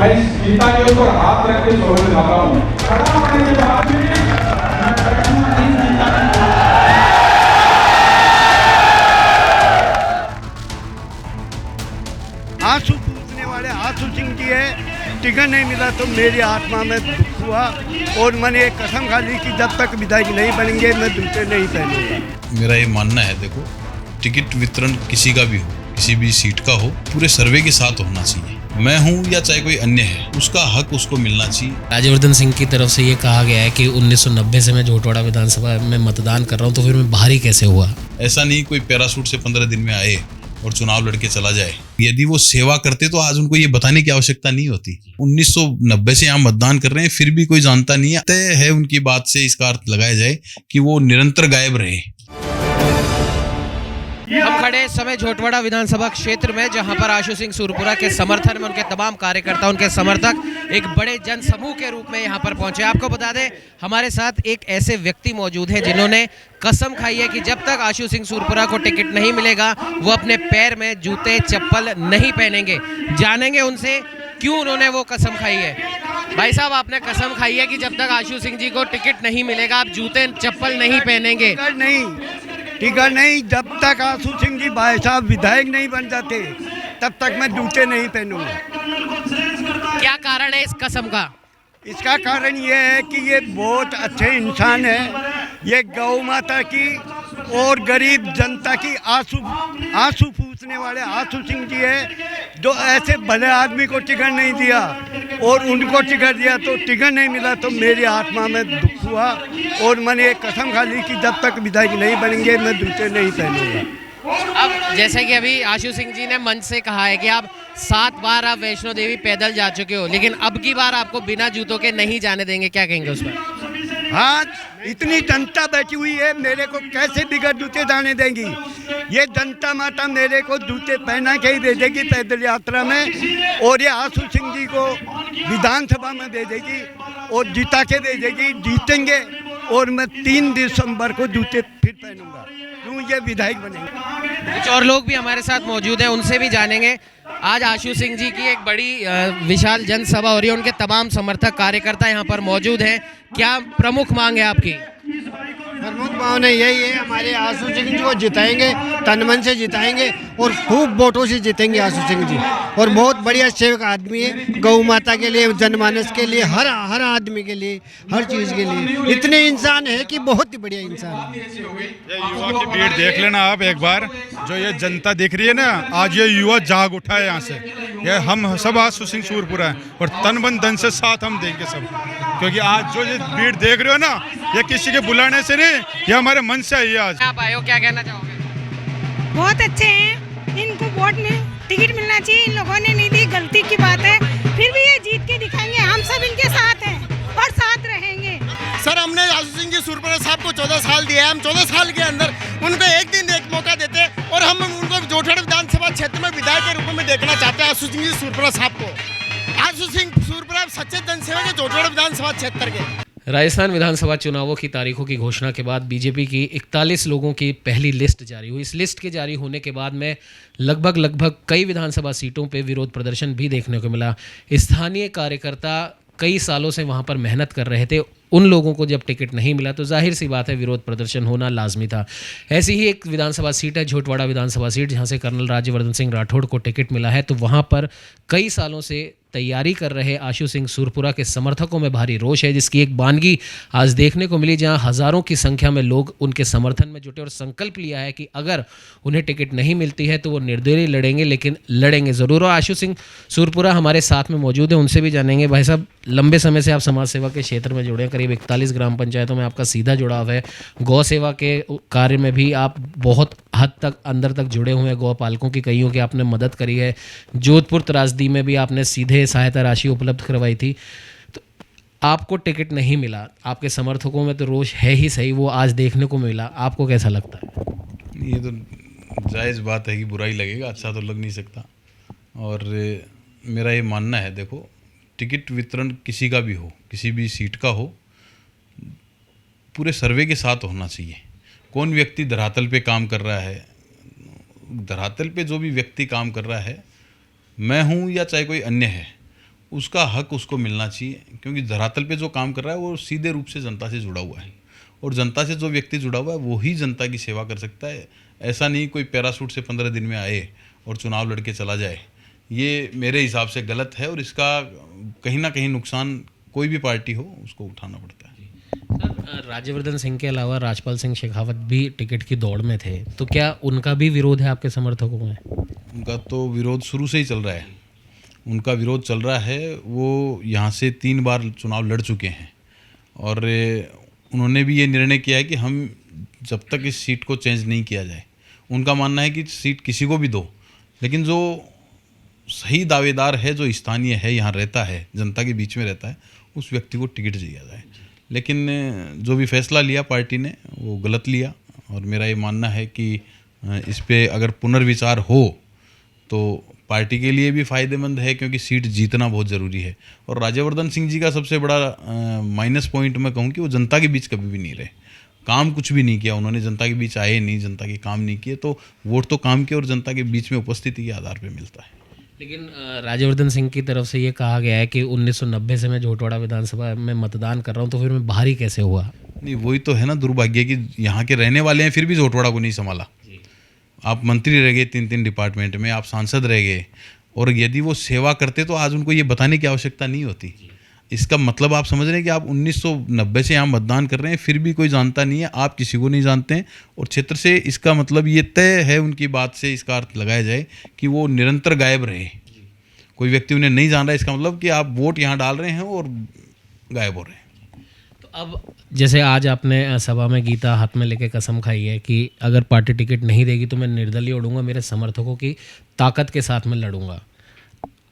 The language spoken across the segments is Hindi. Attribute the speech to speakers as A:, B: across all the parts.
A: मैं इस गीता के ऊपर हाथ रख के छोड़ने जाता हूँ। खड़ा होने के बाद भी मैं बैठूंगा नहीं गीता की।
B: आंसू पूछने वाले आंसू सिंह जी है, टिकट नहीं मिला तो मेरी आत्मा में दुख हुआ और मैंने एक कसम खा ली कि जब तक विधायक नहीं बनेंगे मैं जूते नहीं पहनूंगा।
C: मेरा ये मानना है, देखो टिकट वितरण किसी का भी हो, किसी भी सीट का हो, पूरे सर्वे के साथ होना चाहिए। मैं हूँ या चाहे कोई अन्य है, उसका हक उसको मिलना चाहिए।
D: राज्यवर्धन सिंह की तरफ से ये कहा गया है कि 1990 से मैं झोटवाड़ा विधानसभा में मतदान कर रहा हूँ, तो फिर मैं बाहर ही कैसे हुआ?
C: ऐसा नहीं कोई पैराशूट से 15 दिन में आए और चुनाव लड़के चला जाए। यदि वो सेवा करते तो आज उनको ये बताने की आवश्यकता नहीं होती। 1990 से यहाँ मतदान कर रहे हैं, फिर भी कोई जानता नहीं है। तय है उनकी बात से इसका अर्थ लगाया जाए कि वो निरंतर गायब रहे।
E: हम खड़े इस समय झोटवाड़ा विधानसभा क्षेत्र में, जहां पर आशु सिंह सूरपुरा के समर्थन में उनके तमाम कार्यकर्ता, उनके समर्थक एक बड़े जन समूह के रूप में यहां पर पहुंचे। आपको बता दें, हमारे साथ एक ऐसे व्यक्ति मौजूद हैं जिन्होंने कसम खाई है कि जब तक आशु सिंह सूरपुरा को टिकट नहीं मिलेगा वो अपने पैर में जूते चप्पल नहीं पहनेंगे। जानेंगे उनसे क्यों उन्होंने वो कसम खाई है। भाई साहब, आपने कसम खाई है कि जब तक आशु सिंह जी को टिकट नहीं मिलेगा आप जूते चप्पल नहीं पहनेंगे।
B: टिकट नहीं, जब तक आशु सिंह जी भाई साहब विधायक नहीं बन जाते तब तक मैं जूते नहीं पहनूंगा।
E: क्या कारण है इस कसम का?
B: इसका कारण ये है कि ये बहुत अच्छे इंसान है। ये गौ माता की और गरीब जनता की आंसू पूछने वाले आशु सिंह जी है, जो ऐसे भले आदमी को टिकट नहीं दिया और उनको टिकट दिया तो टिकट नहीं मिला तो मेरी आत्मा में दुख हुआ और मैंने एक कसम खा ली कि जब तक विधायक नहीं बनेंगे मैं जूते नहीं पहनूंगा।
E: अब जैसे कि अभी आशु सिंह जी ने मंच से कहा है कि आप 7 बार आप वैष्णो देवी पैदल जा चुके हो, लेकिन अब की बार आपको बिना जूतों के नहीं जाने देंगे, क्या कहेंगे उस पर?
B: हाँ, इतनी जनता बैठी हुई है, मेरे को कैसे बिगड़ जूते जाने देंगी? ये जनता माता मेरे को जूते पहना के ही भेजेगी पैदल यात्रा में, और ये आशु सिंह जी को विधानसभा में भेजेगी और जिता के भेजेगी। जीतेंगे और मैं 3 दिसंबर को जूते फिर पहनूंगा, क्यों ये विधायक बनेंगे।
E: कुछ और लोग भी हमारे साथ मौजूद हैं, उनसे भी जानेंगे। आज आशु सिंह जी की एक बड़ी विशाल जनसभा हो रही है, उनके तमाम समर्थक कार्यकर्ता यहाँ पर मौजूद हैं। क्या प्रमुख मांग है आपकी?
F: प्रमुख भावना यही है, हमारे आशु सिंह जी को जिताएंगे, तन मन से जिताएंगे और खूब वोटों से जीतेंगे आशु सिंह जी। और बहुत बढ़िया सेवक आदमी है, गौ माता के लिए, जनमानस के लिए, हर आदमी के लिए, हर चीज़ के लिए इतने इंसान है कि बहुत ही बढ़िया इंसान है।
G: ये युवा की भीड़ देख लेना आप एक बार, जो ये जनता दिख रही है ना, आज ये युवा जाग उठा है यहाँ से। ये हम सब आशु सिंह सूरपुरा है और तन मन धन से साथ हम देंगे सब, क्योंकि आज जो ये भीड़ देख रहे हो ना, ये किसी के बुलाने से नहीं, ये हमारे मन से आई है। आज
E: आप आए हो, क्या कहना चाहोगे?
H: बहुत अच्छे हैं, इनको वोट में टिकट मिलना चाहिए। इन लोगों ने नहीं दी, गलती की बात है, फिर भी ये जीत के दिखाएंगे। हम सब इनके साथ हैं और साथ रहेंगे।
F: सर, हमने आशु सिंह जी सूरपुरा साहब को 14 साल दिया है। हम 14 साल के अंदर उनको एक दिन एक मौका देते और हम उनको झोटवाड़ा विधानसभा क्षेत्र में विधायक के रूप में देखना चाहते हैं। आशु सिंह जी सूरपुरा साहब को, आशु सिंह सूरपुरा सच्चे जनसेवक है झोटवाड़ा विधानसभा क्षेत्र के।
D: राजस्थान विधानसभा चुनावों की तारीखों की घोषणा के बाद बीजेपी की 41 लोगों की पहली लिस्ट जारी हुई। इस लिस्ट के जारी होने के बाद में लगभग कई विधानसभा सीटों पे विरोध प्रदर्शन भी देखने को मिला। स्थानीय कार्यकर्ता कई सालों से वहाँ पर मेहनत कर रहे थे, उन लोगों को जब टिकट नहीं मिला तो जाहिर सी बात है विरोध प्रदर्शन होना लाजमी था। ऐसी ही एक विधानसभा सीट है झोटवाड़ा विधानसभा सीट, जहाँ से कर्नल राज्यवर्धन सिंह राठौड़ को टिकट मिला है। तो वहाँ पर कई सालों से तैयारी कर रहे आशु सिंह सूरपुरा के समर्थकों में भारी रोष है, जिसकी एक बानगी आज देखने को मिली, जहां हज़ारों की संख्या में लोग उनके समर्थन में जुटे और संकल्प लिया है कि अगर उन्हें टिकट नहीं मिलती है तो वो निर्दलीय लड़ेंगे, लेकिन लड़ेंगे ज़रूर। और आशु सिंह सूरपुरा हमारे साथ में मौजूद है, उनसे भी जानेंगे। भाई साहब, लंबे समय से आप समाज सेवा के क्षेत्र में जुड़े हैं, करीब 41 ग्राम पंचायतों में आपका सीधा जुड़ाव है। गौ सेवा के कार्य में भी आप बहुत हद तक अंदर तक जुड़े हुए हैं, गौ पालकों की कईयों की आपने मदद करी है। जोधपुर त्रासदी में भी आपने सीधे सहायता राशि उपलब्ध करवाई थी। तो आपको टिकट नहीं मिला, आपके समर्थकों में तो रोष है ही सही, वो आज देखने को मिला, आपको कैसा लगता है?
C: ये तो जायज़ बात है कि बुरा ही लगेगा, अच्छा तो लग नहीं सकता। और मेरा ये मानना है, देखो टिकट वितरण किसी का भी हो, किसी भी सीट का हो, पूरे सर्वे के साथ होना चाहिए। कौन व्यक्ति धरातल पे काम कर रहा है, धरातल पे जो भी व्यक्ति काम कर रहा है, मैं हूँ या चाहे कोई अन्य है, उसका हक उसको मिलना चाहिए, क्योंकि धरातल पे जो काम कर रहा है वो सीधे रूप से जनता से जुड़ा हुआ है, और जनता से जो व्यक्ति जुड़ा हुआ है वो ही जनता की सेवा कर सकता है। ऐसा नहीं कोई पैराशूट से 15 दिन में आए और चुनाव लड़के चला जाए, ये मेरे हिसाब से गलत है, और इसका कहीं ना कहीं नुकसान कोई भी पार्टी हो उसको उठाना पड़ता है।
D: सर, राज्यवर्धन सिंह के अलावा राजपाल सिंह शेखावत भी टिकट की दौड़ में थे, तो क्या उनका भी विरोध है आपके समर्थकों में?
C: उनका तो विरोध शुरू से ही चल रहा है, उनका विरोध चल रहा है। वो यहाँ से 3 बार चुनाव लड़ चुके हैं, और उन्होंने भी ये निर्णय किया है कि हम जब तक इस सीट को चेंज नहीं किया जाए, उनका मानना है कि सीट किसी को भी दो, लेकिन जो सही दावेदार है, जो स्थानीय है, यहाँ रहता है, जनता के बीच में रहता है, उस व्यक्ति को टिकट दिया जाए। लेकिन जो भी फैसला लिया पार्टी ने वो गलत लिया, और मेरा ये मानना है कि इस पे अगर पुनर्विचार हो तो पार्टी के लिए भी फ़ायदेमंद है, क्योंकि सीट जीतना बहुत ज़रूरी है। और राज्यवर्धन सिंह जी का सबसे बड़ा माइनस पॉइंट मैं कहूँ कि वो जनता के बीच कभी भी नहीं रहे, काम कुछ भी नहीं किया उन्होंने, जनता के बीच आए नहीं, जनता के काम नहीं किए। तो वोट तो काम के और जनता के बीच में उपस्थिति के आधार पर मिलता है।
D: लेकिन राज्यवर्धन सिंह की तरफ से ये कहा गया है कि 1990 से मैं झोटवाड़ा विधानसभा में मतदान कर रहा हूँ, तो फिर मैं बाहर ही कैसे हुआ?
C: नहीं, वही तो है ना दुर्भाग्य कि यहाँ के रहने वाले हैं, फिर भी झोटवाड़ा को नहीं संभाला। आप मंत्री रह गए 3-3 डिपार्टमेंट में, आप सांसद रह गए, और यदि वो सेवा करते तो आज उनको ये बताने की आवश्यकता नहीं होती। इसका मतलब आप समझ रहे हैं कि आप 1990 से यहाँ मतदान कर रहे हैं, फिर भी कोई जानता नहीं है, आप किसी को नहीं जानते हैं, और क्षेत्र से इसका मतलब ये तय है उनकी बात से इसका अर्थ लगाया जाए कि वो निरंतर गायब रहे, कोई व्यक्ति उन्हें नहीं जान रहा। इसका मतलब कि आप वोट यहाँ डाल रहे हैं और गायब हो रहे हैं।
D: तो अब जैसे आज आपने सभा में गीता हाथ में लेके कसम खाई है कि अगर पार्टी टिकट नहीं देगी तो मैं निर्दलीय उड़ूंगा, मेरे समर्थकों की ताकत के साथ मैं लड़ूंगा।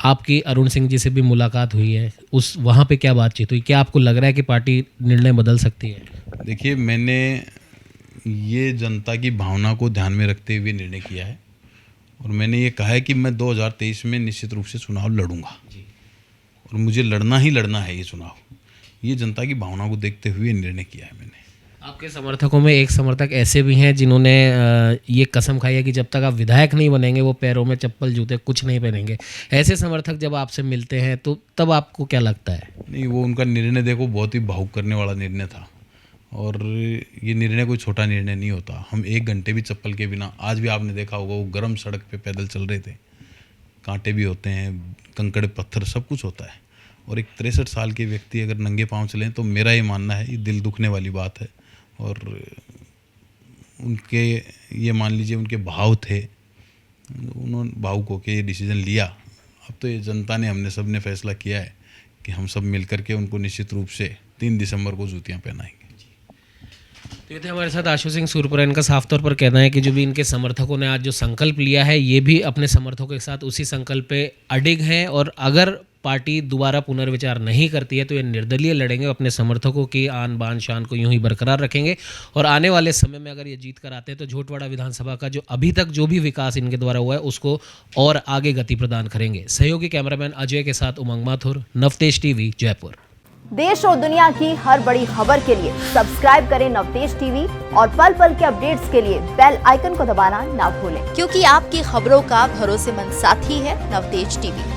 D: आपकी अरुण सिंह जी से भी मुलाकात हुई है, उस वहाँ पे क्या बातचीत हुई? क्या आपको लग रहा है कि पार्टी निर्णय बदल सकती है?
C: देखिए, मैंने ये जनता की भावना को ध्यान में रखते हुए निर्णय किया है, और मैंने ये कहा है कि मैं 2023 में निश्चित रूप से चुनाव लड़ूंगा, और मुझे लड़ना ही लड़ना है ये चुनाव। ये जनता की भावना को देखते हुए निर्णय किया है मैंने।
D: आपके समर्थकों में एक समर्थक ऐसे भी हैं जिन्होंने ये कसम खाई है कि जब तक आप विधायक नहीं बनेंगे वो पैरों में चप्पल जूते कुछ नहीं पहनेंगे। ऐसे समर्थक जब आपसे मिलते हैं तो तब आपको क्या लगता है?
C: नहीं, वो उनका निर्णय देखो बहुत ही भावुक करने वाला निर्णय था, और ये निर्णय कोई छोटा निर्णय नहीं होता। हम 1 घंटे भी चप्पल के बिना, आज भी आपने देखा होगा वो गर्म सड़क पे पैदल चल रहे थे, कांटे भी होते हैं, कंकड़ पत्थर सब कुछ होता है, और एक 63 साल के व्यक्ति अगर नंगे पाँव चलें तो मेरा ये मानना है ये दिल दुखने वाली बात है। और उनके ये मान लीजिए उनके भाव थे, उन्होंने भावुक होकर ये डिसीजन लिया। अब तो ये जनता ने, हमने सब ने फैसला किया है कि हम सब मिल करके उनको निश्चित रूप से 3 दिसंबर को जूतियाँ पहनाएंगे।
D: तो ये थे हमारे साथ आशु सिंह सूरपुरा। इनका साफ तौर पर कहना है कि जो भी इनके समर्थकों ने आज जो संकल्प लिया है, ये भी अपने समर्थकों के साथ उसी संकल्प पे अडिग हैं, और अगर पार्टी दोबारा पुनर्विचार नहीं करती है तो ये निर्दलीय लड़ेंगे, अपने समर्थकों की आन बान शान को यूं ही बरकरार रखेंगे, और आने वाले समय में अगर ये जीत कर आते हैं तो झोटवाड़ा विधानसभा का जो अभी तक जो भी विकास इनके द्वारा हुआ है उसको और आगे गति प्रदान करेंगे। सहयोगी कैमरामैन अजय के साथ उमंग माथुर, नवतेज टीवी, जयपुर।
I: देश और दुनिया की हर बड़ी खबर के लिए सब्सक्राइब करें नवतेज टीवी, और पल पल के अपडेट्स के लिए बेल आइकन को दबाना ना भूलें, क्योंकि आपकी खबरों का भरोसेमंद साथी है नवतेज टीवी।